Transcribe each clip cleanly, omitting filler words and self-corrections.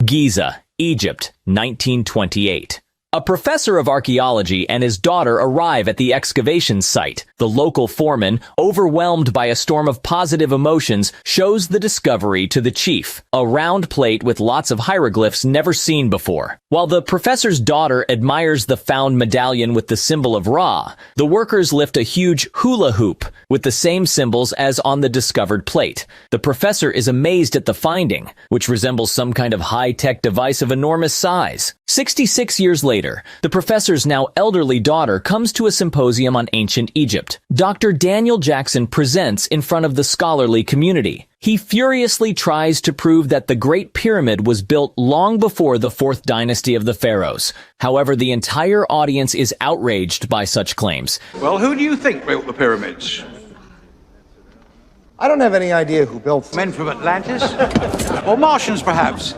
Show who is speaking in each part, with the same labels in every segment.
Speaker 1: Giza, Egypt, 1928. A professor of archaeology and his daughter arrive at the excavation site. The local foreman, overwhelmed by a storm of positive emotions, shows the discovery to the chief, a round plate with lots of hieroglyphs never seen before. While the professor's daughter admires the found medallion with the symbol of Ra, the workers lift a huge hula hoop with the same symbols as on the discovered plate. The professor is amazed at the finding, which resembles some kind of high-tech device of enormous size. 66 years later, the professor's now elderly daughter comes to a symposium on ancient Egypt. Dr. Daniel Jackson presents in front of the scholarly community. He furiously tries to prove that the Great Pyramid was built long before the 4th dynasty of the Pharaohs. However, the entire audience is outraged by such claims.
Speaker 2: Well, who do you think built the pyramids?
Speaker 3: I don't have any idea who built them.
Speaker 2: Men from Atlantis? Or Martians, perhaps?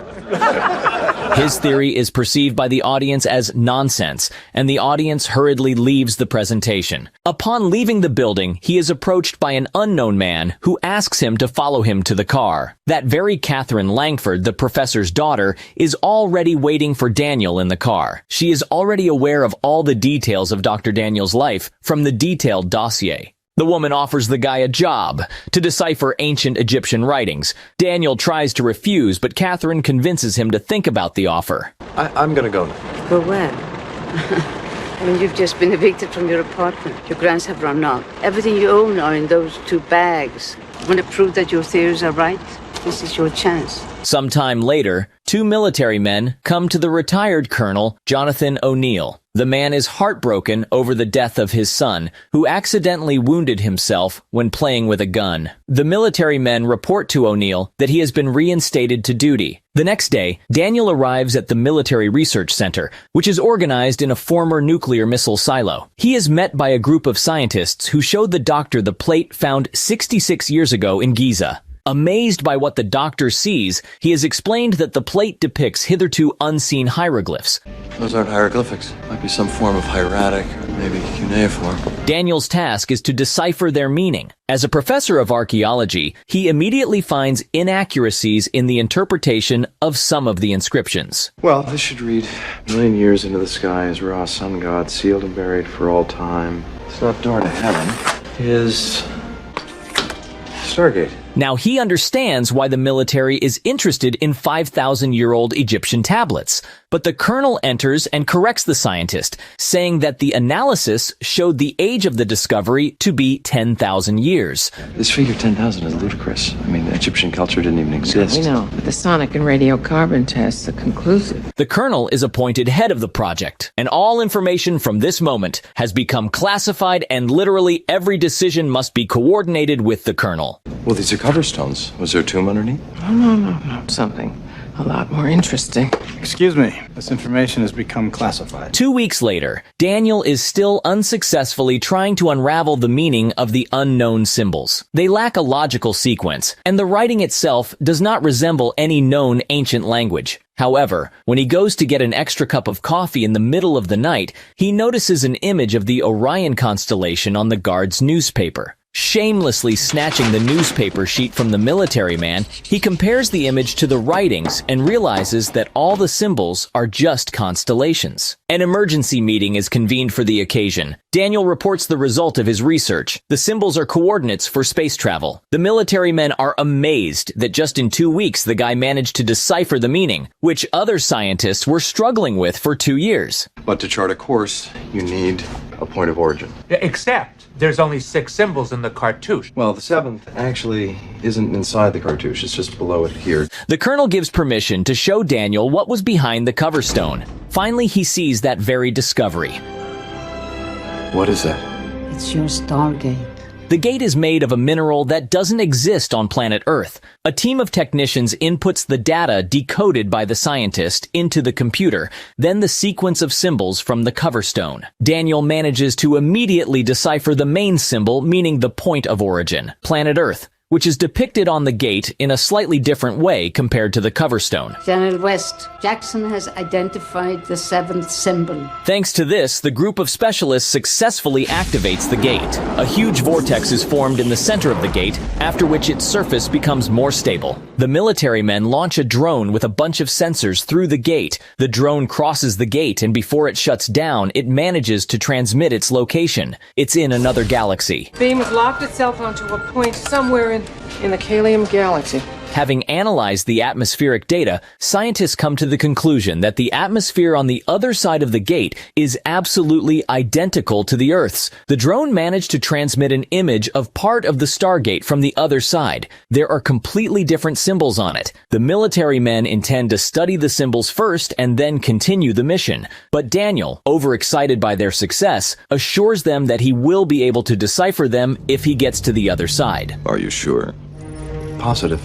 Speaker 1: His theory is perceived by the audience as nonsense, and the audience hurriedly leaves the presentation. Upon leaving the building, he is approached by an unknown man who asks him to follow him to the car. That very Catherine Langford, the professor's daughter, is already waiting for Daniel in the car. She is already aware of all the details of Dr. Daniel's life from the detailed dossier. The woman offers the guy a job to decipher ancient Egyptian writings. Daniel tries to refuse, but Catherine convinces him to think about the offer.
Speaker 3: I'm gonna go.
Speaker 4: Go where? I mean, you've just been evicted from your apartment. Your grants have run out. Everything you own are in those 2 bags. Want to prove that your theories are right? This is your chance.
Speaker 1: Sometime later, 2 military men come to the retired Colonel Jonathan O'Neill. The man is heartbroken over the death of his son, who accidentally wounded himself when playing with a gun. The military men report to O'Neill that he has been reinstated to duty. The next day, Daniel arrives at the Military Research Center, which is organized in a former nuclear missile silo. He is met by a group of scientists who showed the doctor the plate found 66 years ago in Giza. Amazed by what the doctor sees, he has explained that the plate depicts hitherto unseen hieroglyphs.
Speaker 5: Those aren't hieroglyphics. Might be some form of hieratic or maybe cuneiform.
Speaker 1: Daniel's task is to decipher their meaning. As a professor of archaeology, he immediately finds inaccuracies in the interpretation of some of the inscriptions.
Speaker 5: Well, this should read, 1,000,000 years into the sky is Ra, sun god, sealed and buried for all time. It's not door to heaven. It is Stargate.
Speaker 1: Now he understands why the military is interested in 5,000-year-old Egyptian tablets. But the colonel enters and corrects the scientist, saying that the analysis showed the age of the discovery to be 10,000 years.
Speaker 5: This figure 10,000 is ludicrous. I mean, Egyptian culture didn't even exist.
Speaker 6: We know, but the sonic and radiocarbon tests are conclusive.
Speaker 1: The colonel is appointed head of the project, and all information from this moment has become classified, and literally every decision must be coordinated with the colonel.
Speaker 5: Well, these are cover stones. Was there a tomb underneath?
Speaker 6: No. Something a lot more interesting.
Speaker 2: Excuse me. This information has become classified.
Speaker 1: 2 weeks later, Daniel is still unsuccessfully trying to unravel the meaning of the unknown symbols. They lack a logical sequence, and the writing itself does not resemble any known ancient language. However, when he goes to get an extra cup of coffee in the middle of the night, he notices an image of the Orion constellation on the guard's newspaper. Shamelessly snatching the newspaper sheet from the military man, he compares the image to the writings and realizes that all the symbols are just constellations. An emergency meeting is convened for the occasion. Daniel reports the result of his research. The symbols are coordinates for space travel. The military men are amazed that just in 2 weeks the guy managed to decipher the meaning, which other scientists were struggling with for 2 years.
Speaker 5: But to chart a course, you need a point of origin.
Speaker 7: Except there's only 6 symbols in the cartouche.
Speaker 5: Well, the 7th actually isn't inside the cartouche. It's just below it here.
Speaker 1: The colonel gives permission to show Daniel what was behind the cover stone. Finally, he sees that very discovery.
Speaker 5: What is that?
Speaker 4: It's your Stargate.
Speaker 1: The gate is made of a mineral that doesn't exist on planet Earth. A team of technicians inputs the data decoded by the scientist into the computer, then the sequence of symbols from the cover stone. Daniel manages to immediately decipher the main symbol, meaning the point of origin, planet Earth, which is depicted on the gate in a slightly different way compared to the cover stone.
Speaker 4: General West, Jackson has identified the seventh symbol.
Speaker 1: Thanks to this, the group of specialists successfully activates the gate. A huge vortex is formed in the center of the gate, after which its surface becomes more stable. The military men launch a drone with a bunch of sensors through the gate. The drone crosses the gate, and before it shuts down, it manages to transmit its location. It's in another galaxy.
Speaker 6: Beam has locked itself onto a point somewhere in the Kalium galaxy.
Speaker 1: Having analyzed the atmospheric data, scientists come to the conclusion that the atmosphere on the other side of the gate is absolutely identical to the Earth's. The drone managed to transmit an image of part of the Stargate from the other side. There are completely different symbols on it. The military men intend to study the symbols first and then continue the mission. But Daniel, overexcited by their success, assures them that he will be able to decipher them if he gets to the other side.
Speaker 5: Are you sure? Positive.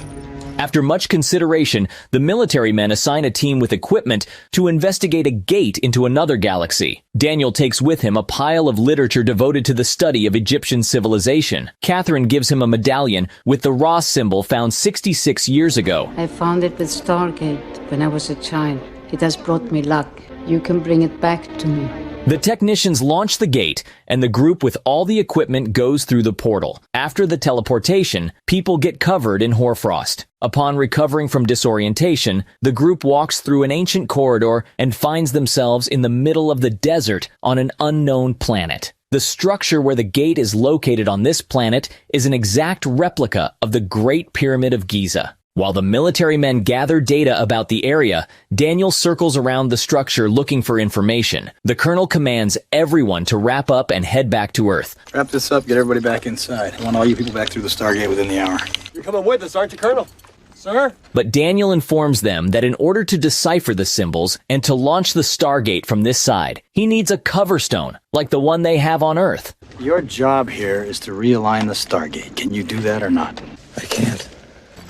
Speaker 1: After much consideration, the military men assign a team with equipment to investigate a gate into another galaxy. Daniel takes with him a pile of literature devoted to the study of Egyptian civilization. Catherine gives him a medallion with the Ra symbol found 66 years ago.
Speaker 4: I found it with Stargate when I was a child. It has brought me luck. You can bring it back to me.
Speaker 1: The technicians launch the gate, and the group with all the equipment goes through the portal. After the teleportation, people get covered in hoarfrost. Upon recovering from disorientation, the group walks through an ancient corridor and finds themselves in the middle of the desert on an unknown planet. The structure where the gate is located on this planet is an exact replica of the Great Pyramid of Giza. While the military men gather data about the area, Daniel circles around the structure looking for information. The colonel commands everyone to wrap up and head back to Earth.
Speaker 2: Wrap this up, get everybody back inside. I want all you people back through the Stargate within the hour.
Speaker 3: You're coming with us, aren't you, Colonel? Sir?
Speaker 1: But Daniel informs them that in order to decipher the symbols and to launch the Stargate from this side, he needs a cover stone, like the one they have on Earth.
Speaker 2: Your job here is to realign the Stargate. Can you do that or not?
Speaker 5: I can't.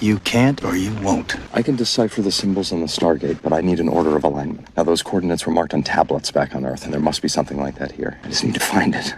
Speaker 2: You can't or you won't.
Speaker 5: I can decipher the symbols on the Stargate, but I need an order of alignment. Now, those coordinates were marked on tablets back on Earth, and there must be something like that here. I just need to find it.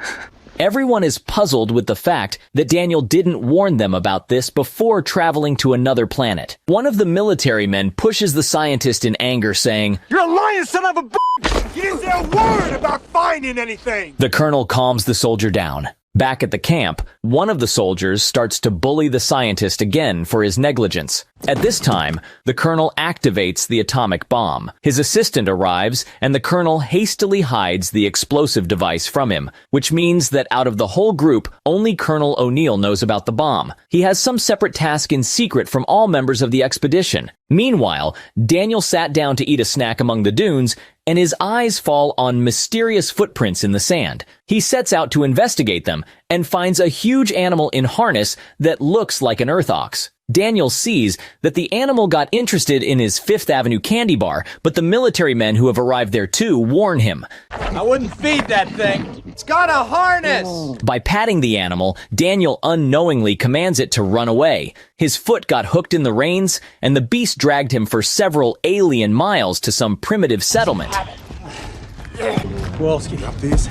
Speaker 1: Everyone is puzzled with the fact that Daniel didn't warn them about this before traveling to another planet. One of the military men pushes the scientist in anger, saying,
Speaker 3: You're a lying son of a bitch! You didn't say a word about finding anything!
Speaker 1: The colonel calms the soldier down. Back at the camp, one of the soldiers starts to bully the scientist again for his negligence. At this time, the colonel activates the atomic bomb. His assistant arrives, and the colonel hastily hides the explosive device from him, which means that out of the whole group, only Colonel O'Neill knows about the bomb. He has some separate task in secret from all members of the expedition. Meanwhile, Daniel sat down to eat a snack among the dunes, and his eyes fall on mysterious footprints in the sand. He sets out to investigate them and finds a huge animal in harness that looks like an earth ox. Daniel sees that the animal got interested in his Fifth Avenue candy bar, but the military men who have arrived there too warn him.
Speaker 3: I wouldn't feed that thing. It's got a harness!
Speaker 1: By patting the animal, Daniel unknowingly commands it to run away. His foot got hooked in the reins, and the beast dragged him for several alien miles to some primitive settlement.
Speaker 3: Who else can help these?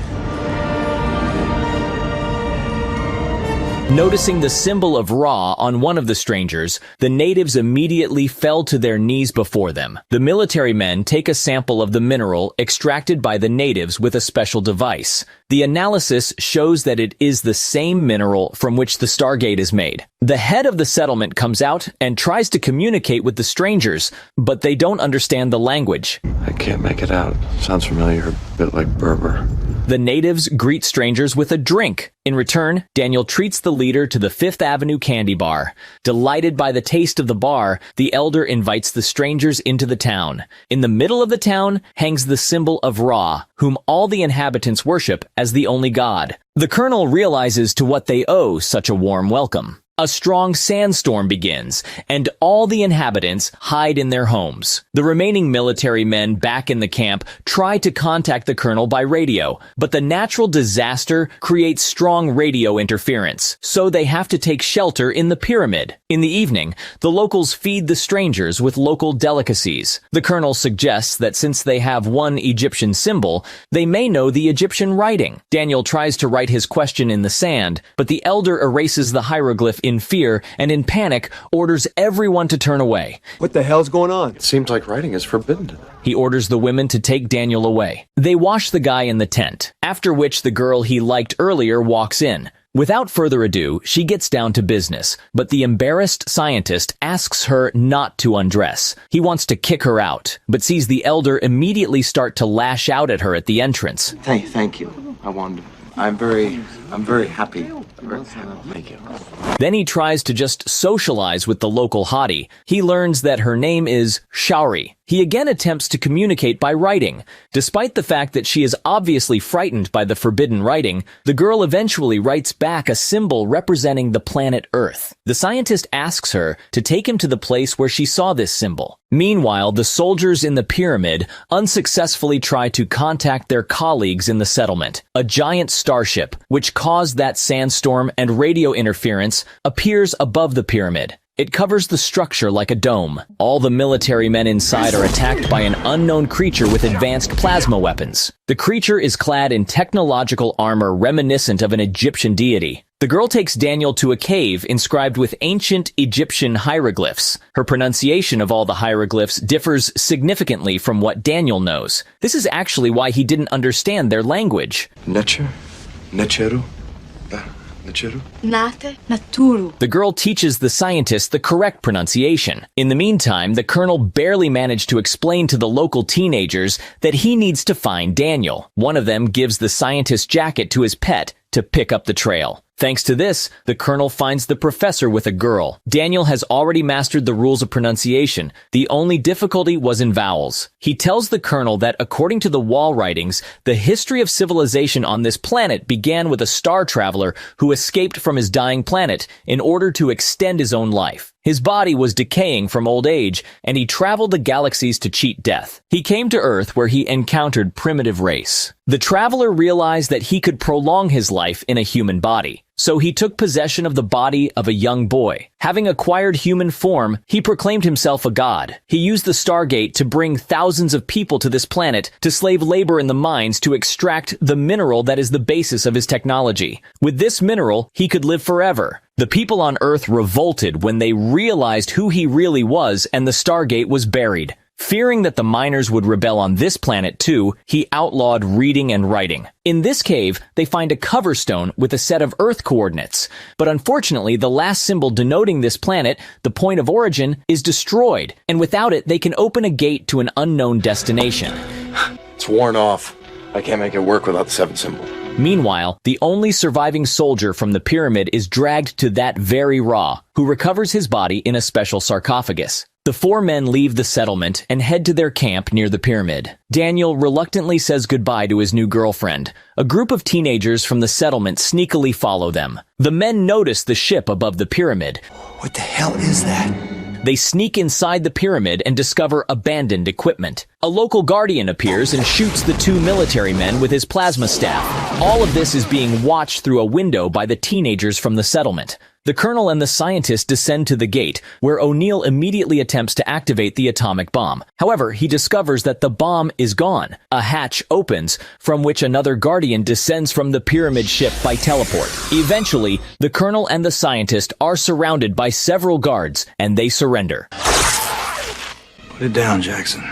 Speaker 1: Noticing the symbol of Ra on one of the strangers, the natives immediately fell to their knees before them. The military men take a sample of the mineral extracted by the natives with a special device. The analysis shows that it is the same mineral from which the Stargate is made. The head of the settlement comes out and tries to communicate with the strangers, but they don't understand the language.
Speaker 5: I can't make it out. Sounds familiar, a bit like Berber.
Speaker 1: The natives greet strangers with a drink. In return, Daniel treats the leader to the Fifth Avenue candy bar. Delighted by the taste of the bar, the elder invites the strangers into the town. In the middle of the town hangs the symbol of Ra, whom all the inhabitants worship as the only god. The colonel realizes to what they owe such a warm welcome. A strong sandstorm begins, and all the inhabitants hide in their homes. The remaining military men back in the camp try to contact the colonel by radio, but the natural disaster creates strong radio interference, so they have to take shelter in the pyramid. In the evening, the locals feed the strangers with local delicacies. The colonel suggests that since they have one Egyptian symbol, they may know the Egyptian writing. Daniel tries to write his question in the sand, but the elder erases the hieroglyph in fear and in panic orders everyone to turn away.
Speaker 3: What the hell's going on?
Speaker 5: It seems like writing is forbidden to them.
Speaker 1: He orders the women to take Daniel away. They wash the guy in the tent, after which the girl he liked earlier walks in. Without further ado, she gets down to business, but the embarrassed scientist asks her not to undress. He wants to kick her out, but sees the elder immediately start to lash out at her at the entrance.
Speaker 2: Thank you. I'm very happy. Thank you.
Speaker 1: Then he tries to just socialize with the local hottie. He learns that her name is Shauri. He again attempts to communicate by writing. Despite the fact that she is obviously frightened by the forbidden writing, the girl eventually writes back a symbol representing the planet Earth. The scientist asks her to take him to the place where she saw this symbol. Meanwhile, the soldiers in the pyramid unsuccessfully try to contact their colleagues in the settlement. A giant starship, which caused that sandstorm and radio interference, appears above the pyramid. It covers the structure like a dome. All the military men inside are attacked by an unknown creature with advanced plasma weapons. The creature is clad in technological armor reminiscent of an Egyptian deity. The girl takes Daniel to a cave inscribed with ancient Egyptian hieroglyphs. Her pronunciation of all the hieroglyphs differs significantly from what Daniel knows. This is actually why he didn't understand their language.
Speaker 5: Necheru? Necheru?
Speaker 8: Nate naturu.
Speaker 1: The girl teaches the scientist the correct pronunciation. In the meantime, the colonel barely managed to explain to the local teenagers that he needs to find Daniel. One of them gives the scientist's jacket to his pet to pick up the trail. Thanks to this, the colonel finds the professor with a girl. Daniel has already mastered the rules of pronunciation. The only difficulty was in vowels. He tells the colonel that according to the wall writings, the history of civilization on this planet began with a star traveler who escaped from his dying planet in order to extend his own life. His body was decaying from old age, and he traveled the galaxies to cheat death. He came to Earth where he encountered primitive race. The traveler realized that he could prolong his life in a human body. So he took possession of the body of a young boy. Having acquired human form, he proclaimed himself a god. He used the Stargate to bring thousands of people to this planet to slave labor in the mines to extract the mineral that is the basis of his technology. With this mineral, he could live forever. The people on Earth revolted when they realized who he really was, and the Stargate was buried. Fearing that the miners would rebel on this planet too, he outlawed reading and writing. In this cave, they find a cover stone with a set of Earth coordinates. But unfortunately, the last symbol denoting this planet, the point of origin, is destroyed, and without it, they can open a gate to an unknown destination.
Speaker 5: It's worn off. I can't make it work without the 7th symbol.
Speaker 1: Meanwhile, the only surviving soldier from the pyramid is dragged to that very Ra, who recovers his body in a special sarcophagus. The 4 men leave the settlement and head to their camp near the pyramid. Daniel reluctantly says goodbye to his new girlfriend. A group of teenagers from the settlement sneakily follow them. The men notice the ship above the pyramid.
Speaker 3: What the hell is that?
Speaker 1: They sneak inside the pyramid and discover abandoned equipment. A local guardian appears and shoots the 2 military men with his plasma staff. All of this is being watched through a window by the teenagers from the settlement. The colonel and the scientist descend to the gate, where O'Neill immediately attempts to activate the atomic bomb. However, he discovers that the bomb is gone. A hatch opens, from which another guardian descends from the pyramid ship by teleport. Eventually, the colonel and the scientist are surrounded by several guards, and they surrender.
Speaker 2: Put it down, Jackson.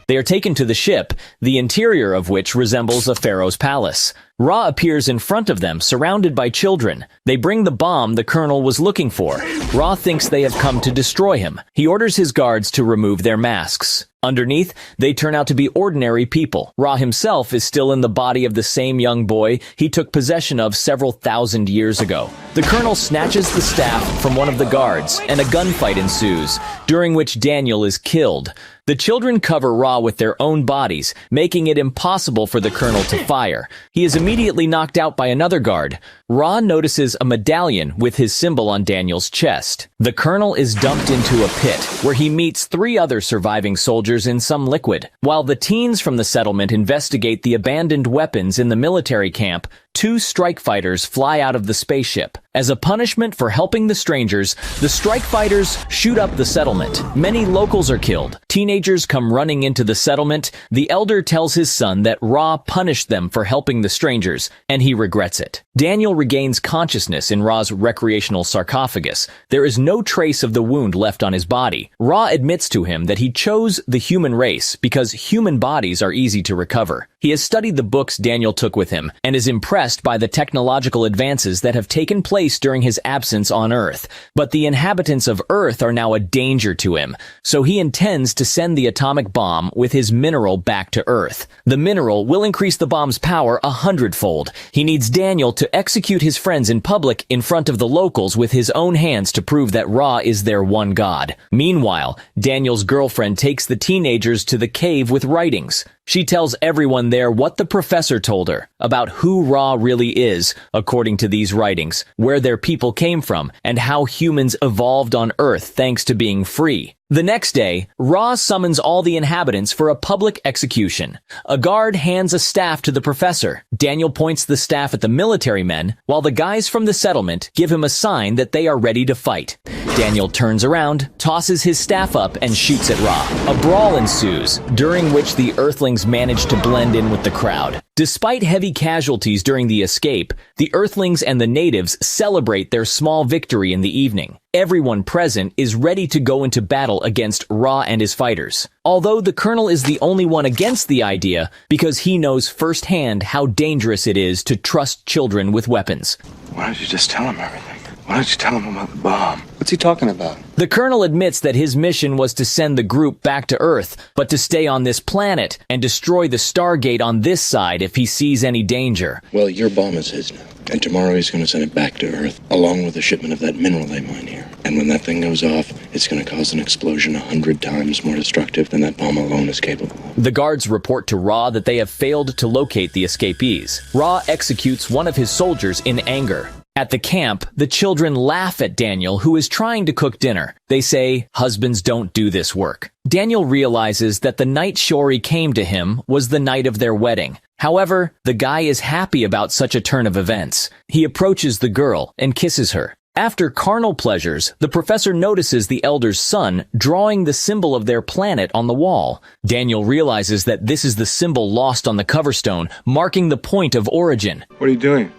Speaker 1: They are taken to the ship, the interior of which resembles a pharaoh's palace. Ra appears in front of them, surrounded by children. They bring the bomb the colonel was looking for. Ra thinks they have come to destroy him. He orders his guards to remove their masks. Underneath, they turn out to be ordinary people. Ra himself is still in the body of the same young boy he took possession of several thousand years ago. The colonel snatches the staff from one of the guards, and a gunfight ensues, during which Daniel is killed. The children cover Ra with their own bodies, making it impossible for the colonel to fire. He is immediately knocked out by another guard. Ra notices a medallion with his symbol on Daniel's chest. The colonel is dumped into a pit, where he meets 3 other surviving soldiers in some liquid. While the teens from the settlement investigate the abandoned weapons in the military camp, 2 strike fighters fly out of the spaceship. As a punishment for helping the strangers, the strike fighters shoot up the settlement. Many locals are killed. Teenagers come running into the settlement. The elder tells his son that Ra punished them for helping the strangers, and he regrets it. Daniel regains consciousness in Ra's recreational sarcophagus. There is no trace of the wound left on his body. Ra admits to him that he chose the human race because human bodies are easy to recover. He has studied the books Daniel took with him and is impressed by the technological advances that have taken place during his absence on Earth. But the inhabitants of Earth are now a danger to him, so he intends to send the atomic bomb with his mineral back to Earth. The mineral will increase the bomb's power 100-fold. He needs Daniel to execute his friends in public in front of the locals with his own hands to prove that Ra is their one god. Meanwhile, Daniel's girlfriend takes the teenagers to the cave with writings. She tells everyone there what the professor told her about who Ra really is, according to these writings, where their people came from, and how humans evolved on Earth thanks to being free. The next day, Ra summons all the inhabitants for a public execution. A guard hands a staff to the professor. Daniel points the staff at the military men, while the guys from the settlement give him a sign that they are ready to fight. Daniel turns around, tosses his staff up, and shoots at Ra. A brawl ensues, during which the Earthlings manage to blend in with the crowd. Despite heavy casualties during the escape, the Earthlings and the natives celebrate their small victory in the evening. Everyone present is ready to go into battle against Ra and his fighters. Although the Colonel is the only one against the idea because he knows firsthand how dangerous it is to trust children with weapons.
Speaker 5: Why don't you just tell him everything? Why don't you tell him about the bomb?
Speaker 3: What's he talking about?
Speaker 1: The Colonel admits that his mission was to send the group back to Earth, but to stay on this planet and destroy the Stargate on this side if he sees any danger.
Speaker 8: Well, your bomb is his now. And tomorrow he's going to send it back to Earth, along with a shipment of that mineral they mine here. And when that thing goes off, it's going to cause an explosion 100 times more destructive than that bomb alone is capable of.
Speaker 1: The guards report to Ra that they have failed to locate the escapees. Ra executes one of his soldiers in anger. At the camp, the children laugh at Daniel, who is trying to cook dinner. They say, "Husbands don't do this work." Daniel realizes that the night Shori came to him was the night of their wedding. However, the guy is happy about such a turn of events. He approaches the girl and kisses her. After carnal pleasures, the professor notices the elder's son drawing the symbol of their planet on the wall. Daniel realizes that this is the symbol lost on the cover stone, marking the point of origin.
Speaker 3: What are you doing?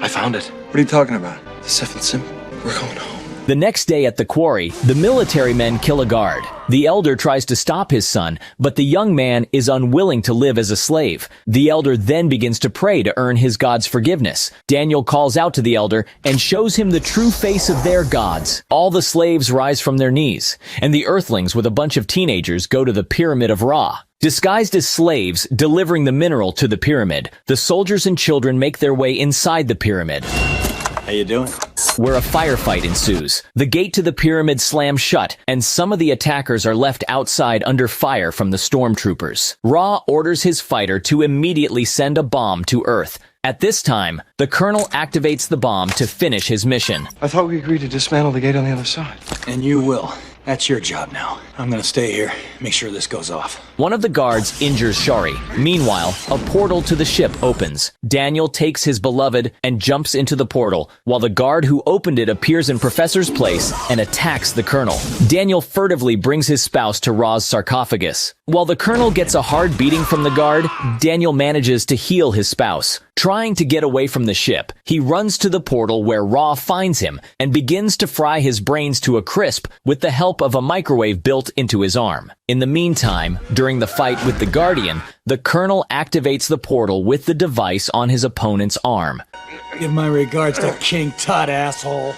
Speaker 5: I found it.
Speaker 3: What are you talking about?
Speaker 5: The 7th symbol. We're going home.
Speaker 1: The next day at the quarry, the military men kill a guard. The elder tries to stop his son, but the young man is unwilling to live as a slave. The elder then begins to pray to earn his god's forgiveness. Daniel calls out to the elder and shows him the true face of their gods. All the slaves rise from their knees, and the Earthlings with a bunch of teenagers go to the Pyramid of Ra. Disguised as slaves, delivering the mineral to the pyramid, the soldiers and children make their way inside the pyramid,
Speaker 2: How you doing?
Speaker 1: where a firefight ensues. The gate to the pyramid slams shut, and some of the attackers are left outside under fire from the stormtroopers. Ra orders his fighter to immediately send a bomb to Earth. At this time, the Colonel activates the bomb to finish his mission.
Speaker 5: I thought we agreed to dismantle the gate on the other side.
Speaker 2: And you will. That's your job now. I'm gonna stay here, make sure this goes off.
Speaker 1: One of the guards injures Shari. Meanwhile, a portal to the ship opens. Daniel takes his beloved and jumps into the portal, while the guard who opened it appears in Professor's place and attacks the Colonel. Daniel furtively brings his spouse to Ra's sarcophagus. While the Colonel gets a hard beating from the guard, Daniel manages to heal his spouse. Trying to get away from the ship, he runs to the portal where Ra finds him and begins to fry his brains to a crisp with the help of a microwave built into his arm. In the meantime, during the fight with the Guardian, the Colonel activates the portal with the device on his opponent's arm.
Speaker 2: Give my regards to King Tut, asshole.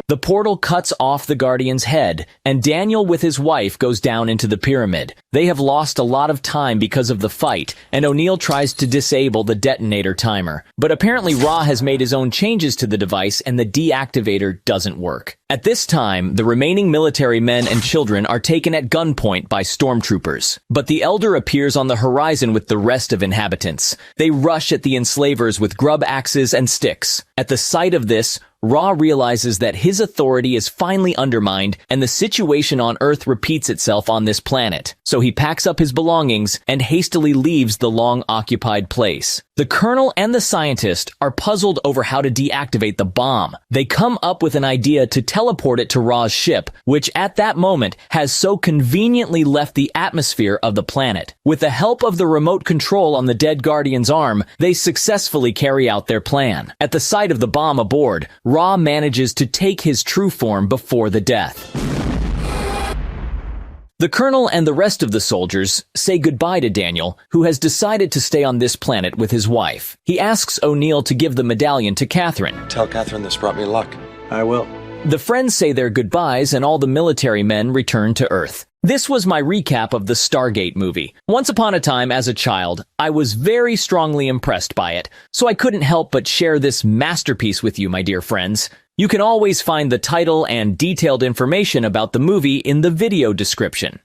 Speaker 1: The portal cuts off the Guardian's head, and Daniel with his wife goes down into the pyramid. They have lost a lot of time because of the fight, and O'Neill tries to disable the detonator timer. But apparently Ra has made his own changes to the device, and the deactivator doesn't work. At this time, the remaining military men and children are taken at gunpoint by stormtroopers. But the Elder appears on the horizon with the rest of inhabitants. They rush at the enslavers with grub axes and sticks. At the sight of this, Ra realizes that his authority is finally undermined and the situation on Earth repeats itself on this planet. So he packs up his belongings and hastily leaves the long-occupied place. The colonel and the scientist are puzzled over how to deactivate the bomb. They come up with an idea to teleport it to Ra's ship, which at that moment has so conveniently left the atmosphere of the planet. With the help of the remote control on the dead Guardian's arm, they successfully carry out their plan. At the sight of the bomb aboard, Ra manages to take his true form before the death. The colonel and the rest of the soldiers say goodbye to Daniel, who has decided to stay on this planet with his wife. He asks O'Neill to give the medallion to Catherine.
Speaker 5: Tell Catherine this brought me luck.
Speaker 2: I will.
Speaker 1: The friends say their goodbyes and all the military men return to Earth. This was my recap of the Stargate movie. Once upon a time, as a child, I was very strongly impressed by it, so I couldn't help but share this masterpiece with you, my dear friends. You can always find the title and detailed information about the movie in the video description.